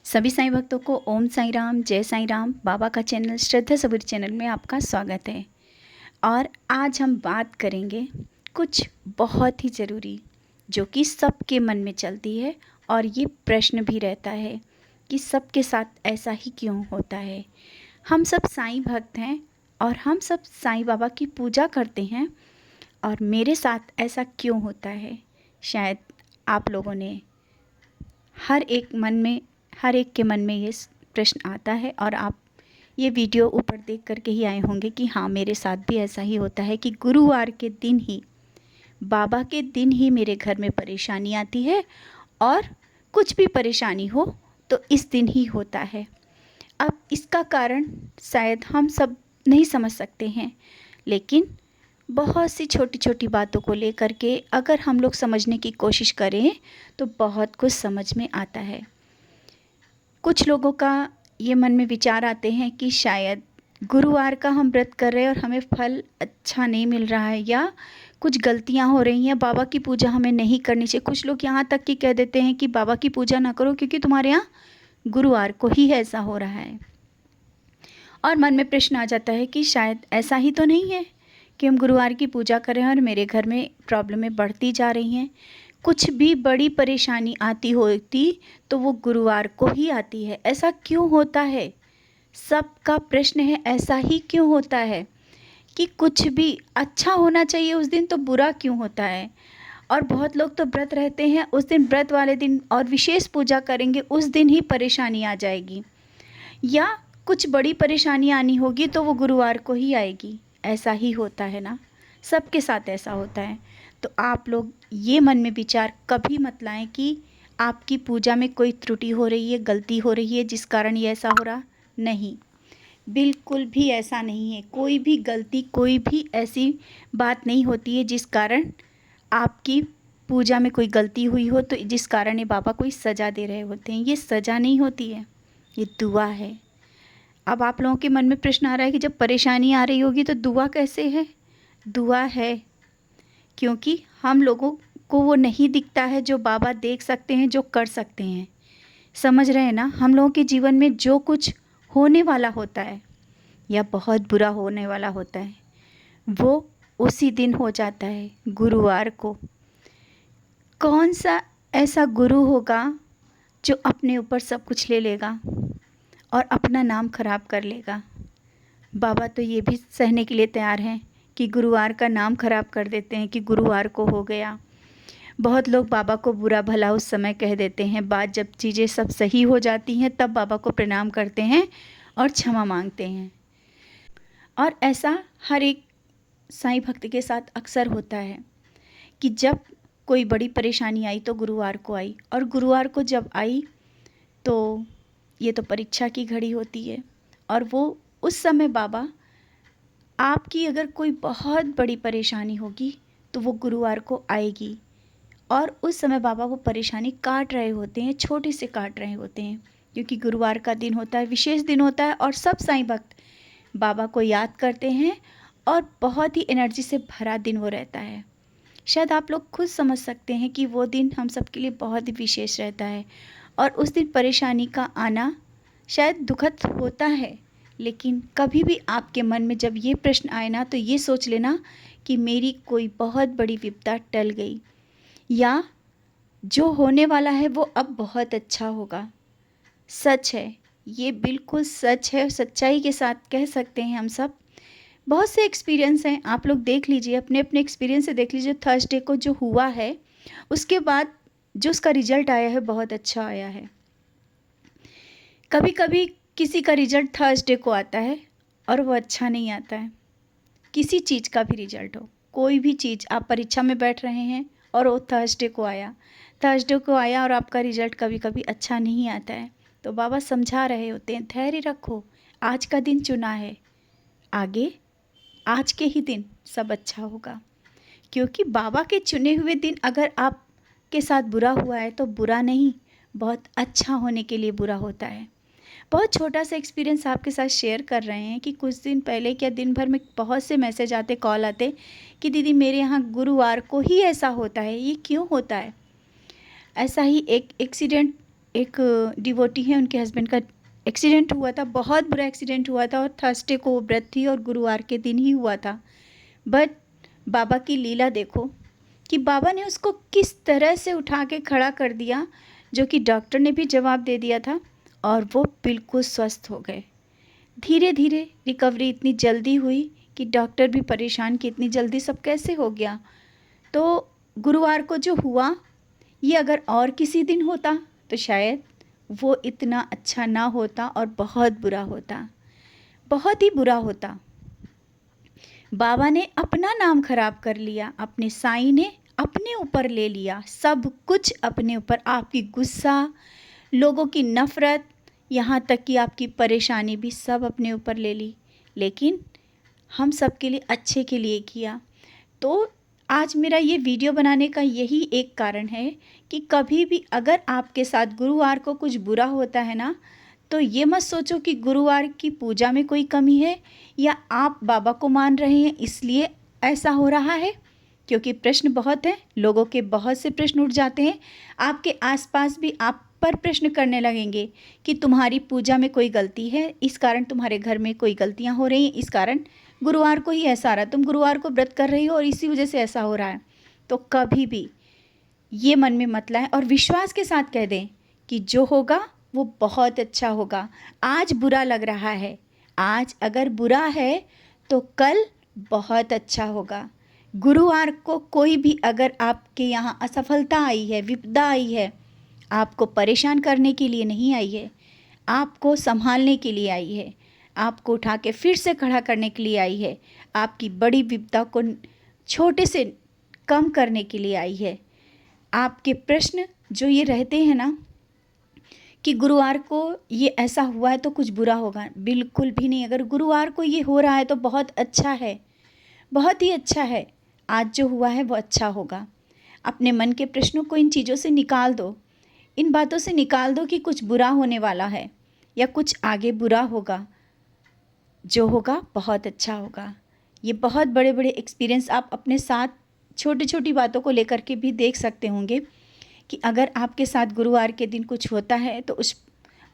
सभी साईं भक्तों को ओम साईं राम, जय साईं राम। बाबा का चैनल श्रद्धा सबूरी चैनल में आपका स्वागत है। और आज हम बात करेंगे कुछ बहुत ही ज़रूरी, जो कि सबके मन में चलती है और ये प्रश्न भी रहता है कि सबके साथ ऐसा ही क्यों होता है। हम सब साईं भक्त हैं और हम सब साईं बाबा की पूजा करते हैं, और मेरे साथ ऐसा क्यों होता है। शायद आप लोगों ने हर एक के मन में ये प्रश्न आता है, और आप ये वीडियो ऊपर देख करके ही आए होंगे कि हाँ, मेरे साथ भी ऐसा ही होता है कि गुरुवार के दिन ही, बाबा के दिन ही मेरे घर में परेशानी आती है, और कुछ भी परेशानी हो तो इस दिन ही होता है। अब इसका कारण शायद हम सब नहीं समझ सकते हैं, लेकिन बहुत सी छोटी छोटी बातों को लेकर के अगर हम लोग समझने की कोशिश करें तो बहुत कुछ समझ में आता है। कुछ लोगों का ये मन में विचार आते हैं कि शायद गुरुवार का हम व्रत कर रहे हैं और हमें फल अच्छा नहीं मिल रहा है, या कुछ गलतियां हो रही हैं, बाबा की पूजा हमें नहीं करनी चाहिए। कुछ लोग यहाँ तक कि कह देते हैं कि बाबा की पूजा ना करो क्योंकि तुम्हारे यहाँ गुरुवार को ही ऐसा हो रहा है। और मन में प्रश्न आ जाता है कि शायद ऐसा ही तो नहीं है कि हम गुरुवार की पूजा कर रहे हैं और मेरे घर में प्रॉब्लमें बढ़ती जा रही हैं। कुछ भी बड़ी परेशानी आती होती तो वो गुरुवार को ही आती है। ऐसा क्यों होता है? सबका प्रश्न है, ऐसा ही क्यों होता है कि कुछ भी अच्छा होना चाहिए उस दिन तो बुरा क्यों होता है। और बहुत लोग तो व्रत रहते हैं उस दिन, व्रत वाले दिन और विशेष पूजा करेंगे उस दिन ही परेशानी आ जाएगी, या कुछ बड़ी परेशानी आनी होगी तो वो गुरुवार को ही आएगी। ऐसा ही होता है ना, सबके साथ ऐसा होता है। तो आप लोग ये मन में विचार कभी मत लाएं कि आपकी पूजा में कोई त्रुटि हो रही है, गलती हो रही है जिस कारण ये ऐसा हो रहा। नहीं, बिल्कुल भी ऐसा नहीं है। कोई भी गलती, कोई भी ऐसी बात नहीं होती है जिस कारण आपकी पूजा में कोई गलती हुई हो तो जिस कारण ये बाबा कोई सज़ा दे रहे होते हैं। ये सज़ा नहीं होती है, ये दुआ है। अब आप लोगों के मन में प्रश्न आ रहा है कि जब परेशानी आ रही होगी तो दुआ कैसे है? दुआ है क्योंकि हम लोगों को वो नहीं दिखता है जो बाबा देख सकते हैं, जो कर सकते हैं। समझ रहे हैं ना? हम लोगों के जीवन में जो कुछ होने वाला होता है या बहुत बुरा होने वाला होता है, वो उसी दिन हो जाता है, गुरुवार को। कौन सा ऐसा गुरु होगा जो अपने ऊपर सब कुछ ले लेगा और अपना नाम खराब कर लेगा? बाबा तो ये भी सहने के लिए तैयार हैं कि गुरुवार का नाम खराब कर देते हैं कि गुरुवार को हो गया। बहुत लोग बाबा को बुरा भला उस समय कह देते हैं, बाद जब चीज़ें सब सही हो जाती हैं तब बाबा को प्रणाम करते हैं और क्षमा मांगते हैं। और ऐसा हर एक साईं भक्त के साथ अक्सर होता है कि जब कोई बड़ी परेशानी आई तो गुरुवार को आई, और गुरुवार को जब आई तो ये तो परीक्षा की घड़ी होती है, और वो उस समय बाबा, आपकी अगर कोई बहुत बड़ी परेशानी होगी तो वो गुरुवार को आएगी, और उस समय बाबा वो परेशानी काट रहे होते हैं, छोटे से काट रहे होते हैं, क्योंकि गुरुवार का दिन होता है, विशेष दिन होता है, और सब साईं भक्त बाबा को याद करते हैं और बहुत ही एनर्जी से भरा दिन वो रहता है। शायद आप लोग खुद समझ सकते हैं कि वो दिन हम सब के लिए बहुत ही विशेष रहता है, और उस दिन परेशानी का आना शायद दुखद होता है, लेकिन कभी भी आपके मन में जब ये प्रश्न आए ना तो ये सोच लेना कि मेरी कोई बहुत बड़ी विपदा टल गई, या जो होने वाला है वो अब बहुत अच्छा होगा। सच है, ये बिल्कुल सच है, सच्चाई के साथ कह सकते हैं हम सब। बहुत से एक्सपीरियंस हैं, आप लोग देख लीजिए, अपने अपने एक्सपीरियंस से देख लीजिए। थर्सडे को जो हुआ है उसके बाद जो उसका रिजल्ट आया है बहुत अच्छा आया है। कभी कभी किसी का रिजल्ट थर्सडे को आता है और वो अच्छा नहीं आता है। किसी चीज़ का भी रिजल्ट हो, कोई भी चीज़, आप परीक्षा में बैठ रहे हैं और वो थर्सडे को आया और आपका रिजल्ट कभी कभी अच्छा नहीं आता है, तो बाबा समझा रहे होते हैं, धैर्य रखो, आज का दिन चुना है, आगे आज के ही दिन सब अच्छा होगा। क्योंकि बाबा के चुने हुए दिन अगर आपके साथ बुरा हुआ है तो बुरा नहीं, बहुत अच्छा होने के लिए बुरा होता है। बहुत छोटा सा एक्सपीरियंस आपके साथ शेयर कर रहे हैं कि कुछ दिन पहले क्या दिन भर में बहुत से मैसेज आते, कॉल आते कि दीदी मेरे यहाँ गुरुवार को ही ऐसा होता है, ये क्यों होता है। ऐसा ही एक एक्सीडेंट एक डिवोटी हैं, उनके हस्बैंड का एक्सीडेंट हुआ था, बहुत बुरा एक्सीडेंट हुआ था और थर्सडे को वो व्रत थी और गुरुवार के दिन ही हुआ था। बट बाबा की लीला देखो कि बाबा ने उसको किस तरह से उठा के खड़ा कर दिया, जो कि डॉक्टर ने भी जवाब दे दिया था, और वो बिल्कुल स्वस्थ हो गए। धीरे धीरे रिकवरी इतनी जल्दी हुई कि डॉक्टर भी परेशान कि इतनी जल्दी सब कैसे हो गया। तो गुरुवार को जो हुआ, ये अगर और किसी दिन होता तो शायद वो इतना अच्छा ना होता और बहुत बुरा होता, बहुत ही बुरा होता। बाबा ने अपना नाम खराब कर लिया, अपने साईं ने अपने ऊपर ले लिया सब कुछ, अपने ऊपर आपकी गुस्सा, लोगों की नफ़रत, यहाँ तक कि आपकी परेशानी भी सब अपने ऊपर ले ली। लेकिन हम सब के लिए अच्छे के लिए किया। तो आज मेरा ये वीडियो बनाने का यही एक कारण है कि कभी भी अगर आपके साथ गुरुवार को कुछ बुरा होता है ना, तो ये मत सोचो कि गुरुवार की पूजा में कोई कमी है या आप बाबा को मान रहे हैं इसलिए ऐसा हो रहा है। क्योंकि प्रश्न बहुत हैं, लोगों के बहुत से प्रश्न उठ जाते हैं, आपके आसपास भी आप पर प्रश्न करने लगेंगे कि तुम्हारी पूजा में कोई गलती है, इस कारण तुम्हारे घर में कोई गलतियां हो रही हैं, इस कारण गुरुवार को ही ऐसा आ रहा है, तुम गुरुवार को व्रत कर रही हो और इसी वजह से ऐसा हो रहा है। तो कभी भी ये मन में मत लाएं और विश्वास के साथ कह दें कि जो होगा वो बहुत अच्छा होगा। आज बुरा लग रहा है, आज अगर बुरा है तो कल बहुत अच्छा होगा। गुरुवार को कोई भी अगर आपके यहाँ असफलता आई है, विपदा आई है, आपको परेशान करने के लिए नहीं आई है, आपको संभालने के लिए आई है, आपको उठा के फिर से खड़ा करने के लिए आई है, आपकी बड़ी विपदा को छोटे से कम करने के लिए आई है। आपके प्रश्न जो ये रहते हैं ना कि गुरुवार को ये ऐसा हुआ है तो कुछ बुरा होगा, बिल्कुल भी नहीं। अगर गुरुवार को ये हो रहा है तो बहुत अच्छा है, बहुत ही अच्छा है। आज जो हुआ है वो अच्छा होगा। अपने मन के प्रश्नों को इन चीज़ों से निकाल दो, इन बातों से निकाल दो कि कुछ बुरा होने वाला है या कुछ आगे बुरा होगा। जो होगा बहुत अच्छा होगा। ये बहुत बड़े बड़े एक्सपीरियंस आप अपने साथ छोटी छोटी बातों को लेकर के भी देख सकते होंगे कि अगर आपके साथ गुरुवार के दिन कुछ होता है तो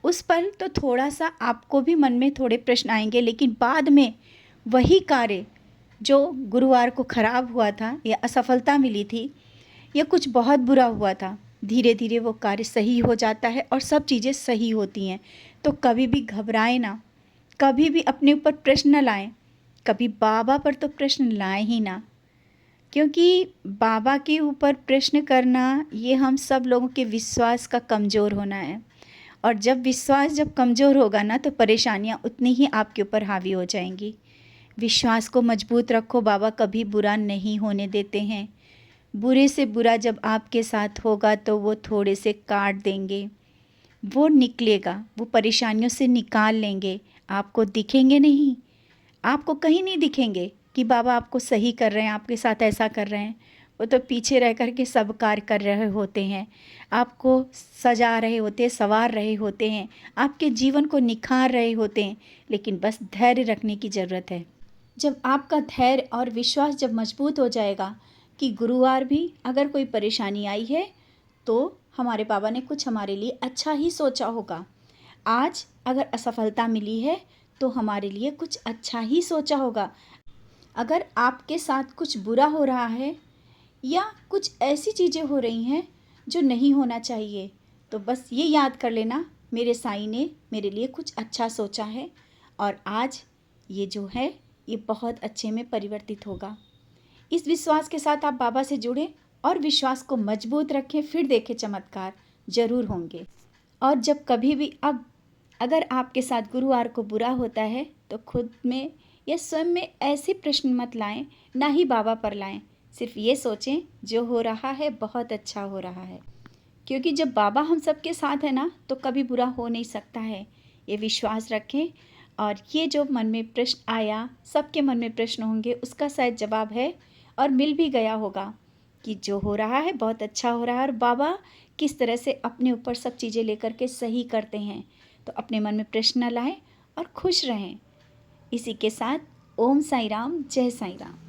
उस पल तो थोड़ा सा आपको भी मन में थोड़े प्रश्न आएंगे, लेकिन बाद में वही कार्य जो गुरुवार को ख़राब हुआ था या असफलता मिली थी या कुछ बहुत बुरा हुआ था, धीरे धीरे वो कार्य सही हो जाता है और सब चीज़ें सही होती हैं। तो कभी भी घबराएं ना, कभी भी अपने ऊपर प्रश्न न लाएं, कभी बाबा पर तो प्रश्न लाएं ही ना, क्योंकि बाबा के ऊपर प्रश्न करना ये हम सब लोगों के विश्वास का कमज़ोर होना है। और जब विश्वास जब कमज़ोर होगा ना तो परेशानियाँ उतनी ही आपके ऊपर हावी हो जाएंगी। विश्वास को मजबूत रखो, बाबा कभी बुरा नहीं होने देते हैं। बुरे से बुरा जब आपके साथ होगा तो वो थोड़े से काट देंगे, वो निकलेगा, वो परेशानियों से निकाल लेंगे। आपको दिखेंगे नहीं, आपको कहीं नहीं दिखेंगे कि बाबा आपको सही कर रहे हैं, आपके साथ ऐसा कर रहे हैं। वो तो पीछे रह कर के सब कार्य कर रहे होते हैं, आपको सजा रहे होते हैं, संवार रहे होते हैं, आपके जीवन को निखार रहे होते हैं। लेकिन बस धैर्य रखने की ज़रूरत है। जब आपका धैर्य और विश्वास जब मजबूत हो जाएगा कि गुरुवार भी अगर कोई परेशानी आई है तो हमारे बाबा ने कुछ हमारे लिए अच्छा ही सोचा होगा। आज अगर असफलता मिली है तो हमारे लिए कुछ अच्छा ही सोचा होगा। अगर आपके साथ कुछ बुरा हो रहा है या कुछ ऐसी चीज़ें हो रही हैं जो नहीं होना चाहिए, तो बस ये याद कर लेना, मेरे साईं ने मेरे लिए कुछ अच्छा सोचा है और आज ये जो है ये बहुत अच्छे में परिवर्तित होगा। इस विश्वास के साथ आप बाबा से जुड़ें और विश्वास को मजबूत रखें, फिर देखें चमत्कार ज़रूर होंगे। और जब कभी भी अगर आपके साथ गुरुवार को बुरा होता है तो खुद में या स्वयं में ऐसे प्रश्न मत लाएं, ना ही बाबा पर लाएं। सिर्फ ये सोचें जो हो रहा है बहुत अच्छा हो रहा है, क्योंकि जब बाबा हम सबके साथ है ना तो कभी बुरा हो नहीं सकता है। ये विश्वास रखें। और ये जो मन में प्रश्न आया, सबके मन में प्रश्न होंगे, उसका शायद जवाब है और मिल भी गया होगा कि जो हो रहा है बहुत अच्छा हो रहा है और बाबा किस तरह से अपने ऊपर सब चीज़ें लेकर के सही करते हैं। तो अपने मन में प्रश्न न लाएं और खुश रहें। इसी के साथ ओम साई राम, जय साई राम।